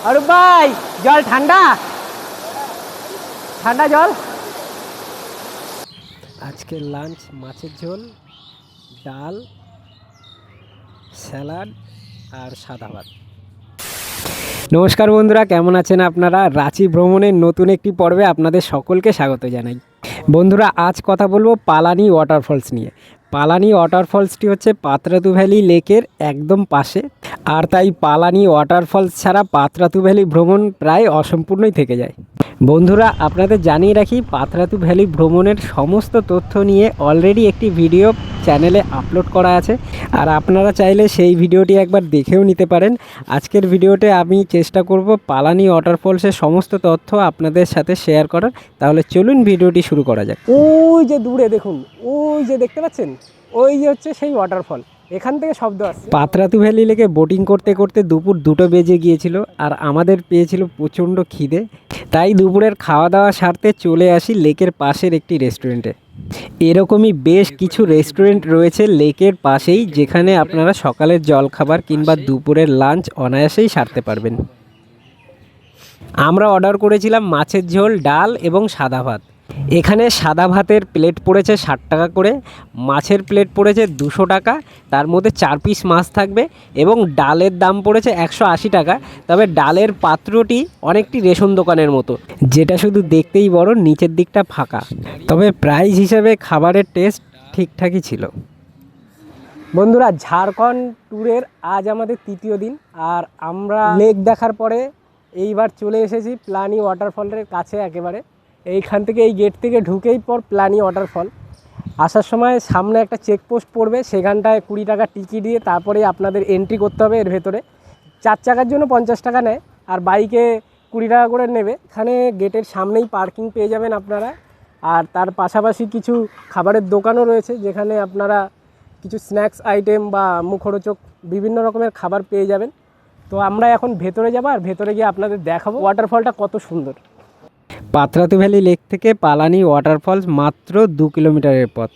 অরূপ ভাই, জল ঠান্ডা ঠান্ডা জল। আজকের লাঞ্চ মাছের ঝোল, ডাল, স্যালাড আর সাদা ভাত। নমস্কার বন্ধুরা, কেমন আছেন আপনারা? রাঁচি ভ্রমণের নতুন একটি পর্বে আপনাদের সকলকে স্বাগত জানাই। বন্ধুরা, আজ কথা বলবো পালানি ওয়াটারফলস নিয়ে। পালানি ওয়াটারফলসটি হচ্ছে পাতরাতু ভ্যালি লেকের একদম পাশে, আর তাই পালানি ওয়াটারফলস ছাড়া পাতরাতু ভ্যালি ভ্রমণ প্রায় অসম্পূর্ণই থেকে যায়। বন্ধুরা, আপনাদের জানিয়ে রাখি, পাতরাতু ভ্যালি ভ্রমণের সমস্ত তথ্য নিয়ে অলরেডি একটি ভিডিও চ্যানেলে আপলোড করা আছে, আর আপনারা চাইলে সেই ভিডিওটি একবার দেখেও নিতে পারেন। আজকের ভিডিওতে আমি চেষ্টা করব পালানি ওয়াটারফলসের সমস্ত তথ্য আপনাদের সাথে শেয়ার করার। তাহলে চলুন ভিডিওটি শুরু করা যাক। ওই যে দূরে দেখুন, ওই যে দেখতে পাচ্ছেন, ওই যে হচ্ছে সেই ওয়াটারফল, এখান থেকে শব্দ আসছে। পাতরাতু ভ্যালি লেকে বোটিং করতে করতে দুপুর 2টো বেজে গিয়েছিল, আর আমাদের পেয়েছিল প্রচণ্ড খিদে। তাই দুপুরের খাওয়া দাওয়া সারতে চলে আসি লেকের পাশের একটি রেস্টুরেন্টে। এরকমই বেশ কিছু রেস্টুরেন্ট রয়েছে লেকের পাশেই, যেখানে আপনারা সকালের জলখাবার কিংবা দুপুরের লাঞ্চ অনায়াসেই সারতে পারবেন। আমরা অর্ডার করেছিলাম মাছের ঝোল, ডাল এবং সাদা ভাত। এখানে সাদা ভাতের প্লেট পড়েছে 60 টাকা করে, মাছের প্লেট পড়েছে 200 টাকা, তার মধ্যে 4 পিস মাছ থাকবে, এবং ডালের দাম পড়েছে 180 টাকা। তবে ডালের পাত্রটি অনেকটি রেশন দোকানের মতো, যেটা শুধু দেখতেই বড়, নিচের দিকটা ফাঁকা। তবে প্রাইস হিসেবে খাবারের টেস্ট ঠিকঠাকই ছিল। বন্ধুরা, ঝাড়খণ্ড ট্যুরের আজ আমাদের 3য় দিন, আর আমরা লেক দেখার পরে এইবার চলে এসেছি প্লানি ওয়াটারফলের কাছে একেবারে। এইখান থেকে, এই গেট থেকে ঢুকেই পর প্লানি ওয়াটারফল। আসার সময় সামনে একটা চেকপোস্ট পড়বে, সেখানটায় 20 টাকা টিকিট দিয়ে তারপরেই আপনাদের এন্ট্রি করতে হবে এর ভেতরে। 4 চাকার জন্য 50 টাকা নেয়, আর বাইকে 20 টাকা করে নেবে। এখানে গেটের সামনেই পার্কিং পেয়ে যাবেন আপনারা, আর তার পাশাপাশি কিছু খাবারের দোকানও রয়েছে, যেখানে আপনারা কিছু স্ন্যাক্স আইটেম বা মুখরোচক বিভিন্ন রকমের খাবার পেয়ে যাবেন। তো আমরা এখন ভেতরে যাবো, আর ভেতরে গিয়ে আপনাদের দেখাবো ওয়াটারফলটা কত সুন্দর। পাতরাতু ভ্যালি লেক থেকে পালানি ওয়াটারফলস মাত্র 2 কিলোমিটারের পথ।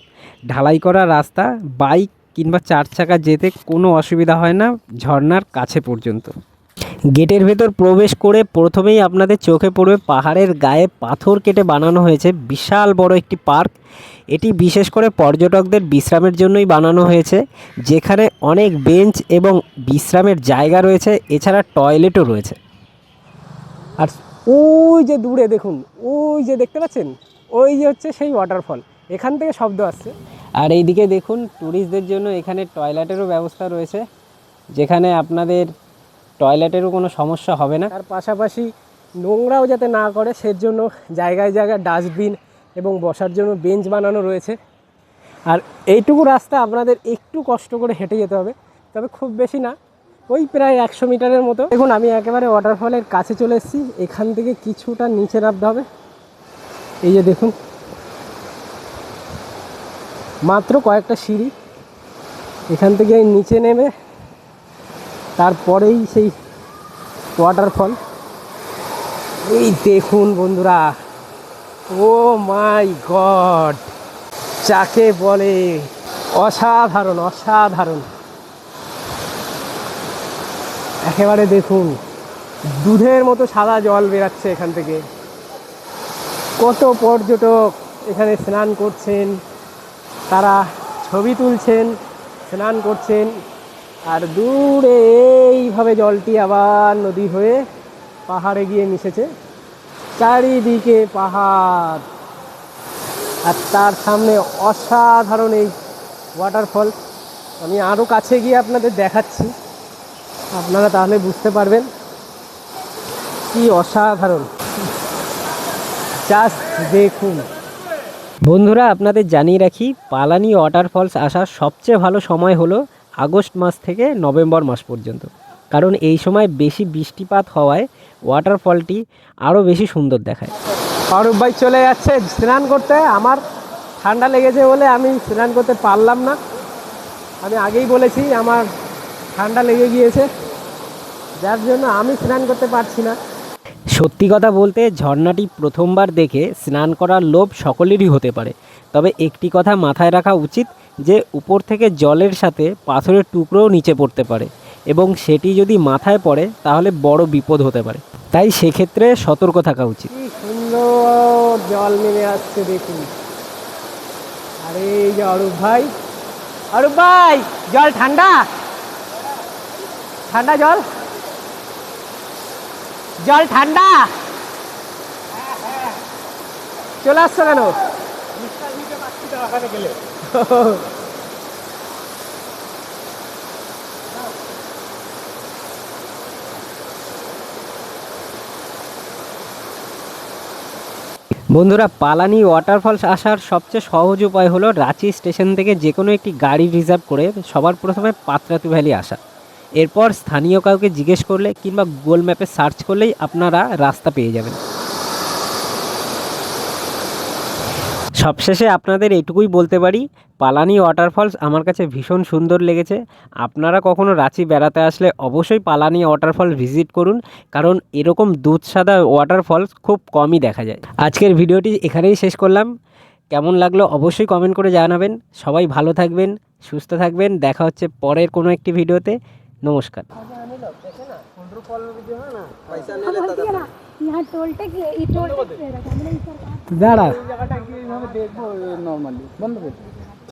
ঢালাই করা রাস্তা, বাইক কিংবা 4 চাকা যেতে কোনো অসুবিধা হয় না ঝর্ণার কাছে পর্যন্ত। গেটের ভেতর প্রবেশ করে প্রথমেই আপনাদের চোখে পড়বে পাহাড়ের গায়ে পাথর কেটে বানানো হয়েছে বিশাল বড় একটি পার্ক। এটি বিশেষ করে পর্যটকদের বিশ্রামের জন্যই বানানো হয়েছে, যেখানে অনেক বেঞ্চ এবং বিশ্রামের জায়গা রয়েছে, এছাড়া টয়লেটও রয়েছে। আর ওই যে দূরে দেখুন, ওই যে দেখতে পাচ্ছেন, ওই যে হচ্ছে সেই ওয়াটারফল, এখান থেকে শব্দ আসছে। আর এইদিকে দেখুন, ট্যুরিস্টদের জন্য এখানে টয়লেটেরও ব্যবস্থা রয়েছে, যেখানে আপনাদের টয়লেটেরও কোনো সমস্যা হবে না। তার পাশাপাশি নোংরাও যাতে না করে সেজন্য জায়গায় জায়গায় ডাস্টবিন এবং বসার জন্য বেঞ্চ বানানো রয়েছে। আর এইটুকু রাস্তা আপনাদের একটু কষ্ট করে হেঁটে যেতে হবে, তবে খুব বেশি না, ওই প্রায় 100 মিটারের মতো। দেখুন, আমি একেবারে ওয়াটারফলের কাছে চলে এসেছি। এখান থেকে কিছুটা নিচে নামতে হবে। এই যে দেখুন, মাত্র কয়েকটা সিঁড়ি, এখান থেকে নিচে নেমে তারপরেই সেই ওয়াটারফল। এই দেখুন বন্ধুরা, ও মাই গড, যাকে বলে অসাধারণ অসাধারণ। একেবারে দেখুন, দুধের মতো সাদা জল বেরাচ্ছে এখান থেকে। কত পর্যটক এখানে স্নান করছেন, তারা ছবি তুলছেন, স্নান করছেন, আর দূরে এইভাবে জলটি আবার নদী হয়ে পাহাড়ে গিয়ে মিশেছে। চারিদিকে পাহাড়, আর তার সামনে অসাধারণ এই ওয়াটারফল। আমি আরও কাছে গিয়ে আপনাদের দেখাচ্ছি, আপনারা তাহলে বুঝতে পারবেন কি অসাধারণ। জাস্ট দেখুন। বন্ধুরা, আপনাদের জানিয়ে রাখি, পালানি ওয়াটারফলস আসার সবচেয়ে ভালো সময় হলো আগস্ট মাস থেকে নভেম্বর মাস পর্যন্ত, কারণ এই সময় বেশি বৃষ্টিপাত হওয়ায় ওয়াটারফলটি আরও বেশি সুন্দর দেখায়। অরূপ ভাই চলে যাচ্ছে স্নান করতে। আমার ঠান্ডা লেগেছে বলে আমি স্নান করতে পারলাম না। আমি আগেই বলেছি আমার ঠান্ডা লেগে গিয়েছে, যার জন্য আমি স্নান করতে পারছি না। সত্যি কথা বলতে, ঝর্ণাটি প্রথমবার দেখে স্নান করার লোভ সকলেরই হতে পারে, তবে একটি কথা মাথায় রাখা উচিত যে উপর থেকে জলের সাথে পাথরের টুকরোও নিচে পড়তে পারে। এবং সেটি যদি মাথায় পড়ে তাহলে বড় বিপদ হতে পারে, তাই সেক্ষেত্রে সতর্ক থাকা উচিত। কি সুন্দর জল নেমে আসছে দেখুন। আরে এই যে অরূপ ভাই, অরূপ ভাই জল ঠান্ডা, ঠান্ডা জল, জল ঠান্ডা, চলে আসছো কেন? বন্ধুরা, পালানি ওয়াটারফলস আসার সবচেয়ে সহজ উপায় হলো রাঁচি স্টেশন থেকে যে কোনো একটি গাড়ি রিজার্ভ করে সবার প্রথমে পাতরাতু ভ্যালি আসা। এরপর স্থানীয় কাউকে জিজ্ঞেস করলে কিংবা গুগল ম্যাপে সার্চ করলেই আপনারা রাস্তা পেয়ে যাবেন। সবশেষে আপনাদের এটুকুই বলতে পারি, পালানি ওয়াটারফলস আমার কাছে ভীষণ সুন্দর লেগেছে। আপনারা কখনো রাঁচি বেড়াতে আসলে অবশ্যই পালানি ওয়াটারফলস ভিজিট করুন, কারণ এরকম দুধসাদা ওয়াটারফলস খুব কমই দেখা যায়। আজকের ভিডিওটি এখানেই শেষ করলাম। কেমন লাগলো অবশ্যই কমেন্ট করে জানাবেন। সবাই ভালো থাকবেন, সুস্থ থাকবেন। দেখা হচ্ছে পরের কোনো একটি ভিডিওতে। নমস্কার। দাঁড়া, জায়গাটা কি এইভাবে দেখবো নর্মালি বন্ধ করে